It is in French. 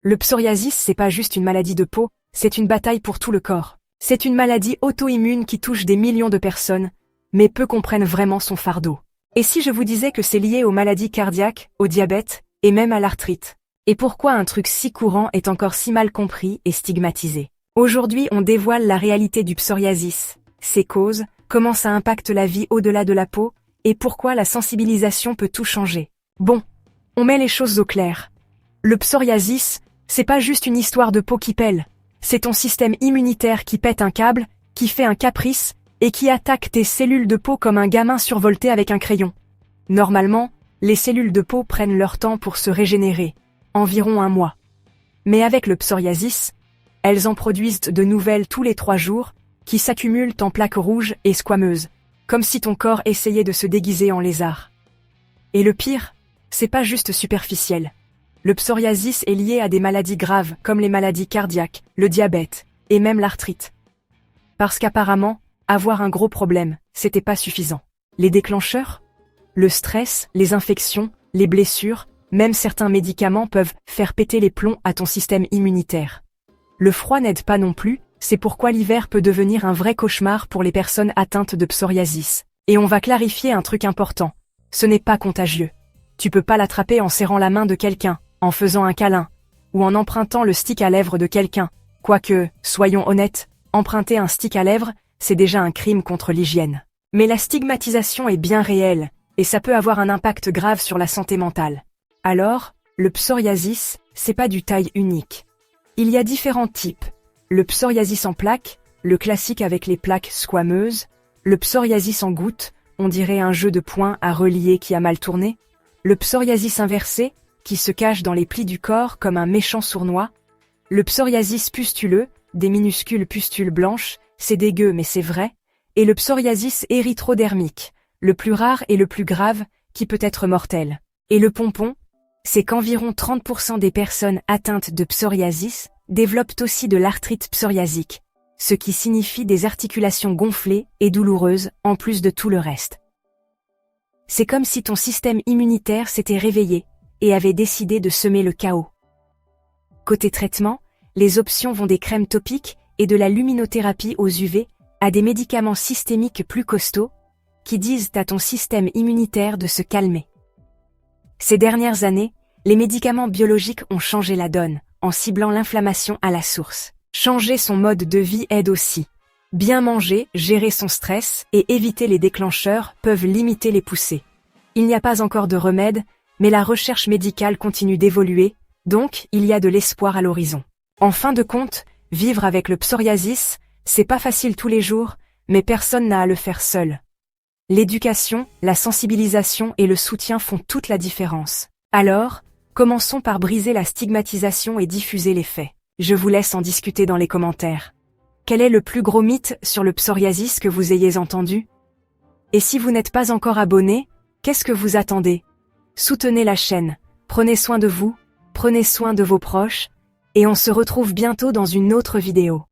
Le psoriasis, c'est pas juste une maladie de peau, c'est une bataille pour tout le corps. C'est une maladie auto-immune qui touche des millions de personnes, mais peu comprennent vraiment son fardeau. Et si je vous disais que c'est lié aux maladies cardiaques, au diabète, et même à l'arthrite? Et pourquoi un truc si courant est encore si mal compris et stigmatisé? Aujourd'hui, on dévoile la réalité du psoriasis, ses causes, comment ça impacte la vie au-delà de la peau, et pourquoi la sensibilisation peut tout changer. Bon, on met les choses au clair. Le psoriasis, c'est pas juste une histoire de peau qui pèle. C'est ton système immunitaire qui pète un câble, qui fait un caprice, et qui attaque tes cellules de peau comme un gamin survolté avec un crayon. Normalement, les cellules de peau prennent leur temps pour se régénérer, environ 1 mois. Mais avec le psoriasis, elles en produisent de nouvelles tous les 3 jours, qui s'accumulent en plaques rouges et squameuses, comme si ton corps essayait de se déguiser en lézard. Et le pire, c'est pas juste superficiel. Le psoriasis est lié à des maladies graves comme les maladies cardiaques, le diabète et même l'arthrite. Parce qu'apparemment, avoir un gros problème, c'était pas suffisant. Les déclencheurs? Le stress, les infections, les blessures, même certains médicaments peuvent faire péter les plombs à ton système immunitaire. Le froid n'aide pas non plus, c'est pourquoi l'hiver peut devenir un vrai cauchemar pour les personnes atteintes de psoriasis. Et on va clarifier un truc important. Ce n'est pas contagieux. Tu peux pas l'attraper en serrant la main de quelqu'un, en faisant un câlin, ou en empruntant le stick à lèvres de quelqu'un. Quoique, soyons honnêtes, emprunter un stick à lèvres, c'est déjà un crime contre l'hygiène. Mais la stigmatisation est bien réelle, et ça peut avoir un impact grave sur la santé mentale. Alors, le psoriasis, c'est pas du taille unique. Il y a différents types. Le psoriasis en plaques, le classique avec les plaques squameuses, le psoriasis en gouttes, on dirait un jeu de poings à relier qui a mal tourné, le psoriasis inversé, qui se cache dans les plis du corps comme un méchant sournois, le psoriasis pustuleux, des minuscules pustules blanches, c'est dégueu mais c'est vrai, et le psoriasis érythrodermique, le plus rare et le plus grave, qui peut être mortel. Et le pompon, c'est qu'environ 30% des personnes atteintes de psoriasis développent aussi de l'arthrite psoriasique, ce qui signifie des articulations gonflées et douloureuses en plus de tout le reste. C'est comme si ton système immunitaire s'était réveillé et avait décidé de semer le chaos. Côté traitement, les options vont des crèmes topiques et de la luminothérapie aux UV à des médicaments systémiques plus costauds qui disent à ton système immunitaire de se calmer. Ces dernières années, les médicaments biologiques ont changé la donne en ciblant l'inflammation à la source. Changer son mode de vie aide aussi. Bien manger, gérer son stress et éviter les déclencheurs peuvent limiter les poussées. Il n'y a pas encore de remède, mais la recherche médicale continue d'évoluer, donc il y a de l'espoir à l'horizon. En fin de compte, vivre avec le psoriasis, c'est pas facile tous les jours, mais personne n'a à le faire seul. L'éducation, la sensibilisation et le soutien font toute la différence. Alors, commençons par briser la stigmatisation et diffuser les faits. Je vous laisse en discuter dans les commentaires. Quel est le plus gros mythe sur le psoriasis que vous ayez entendu? Et si vous n'êtes pas encore abonné, qu'est-ce que vous attendez? Soutenez la chaîne, prenez soin de vous, prenez soin de vos proches, et on se retrouve bientôt dans une autre vidéo.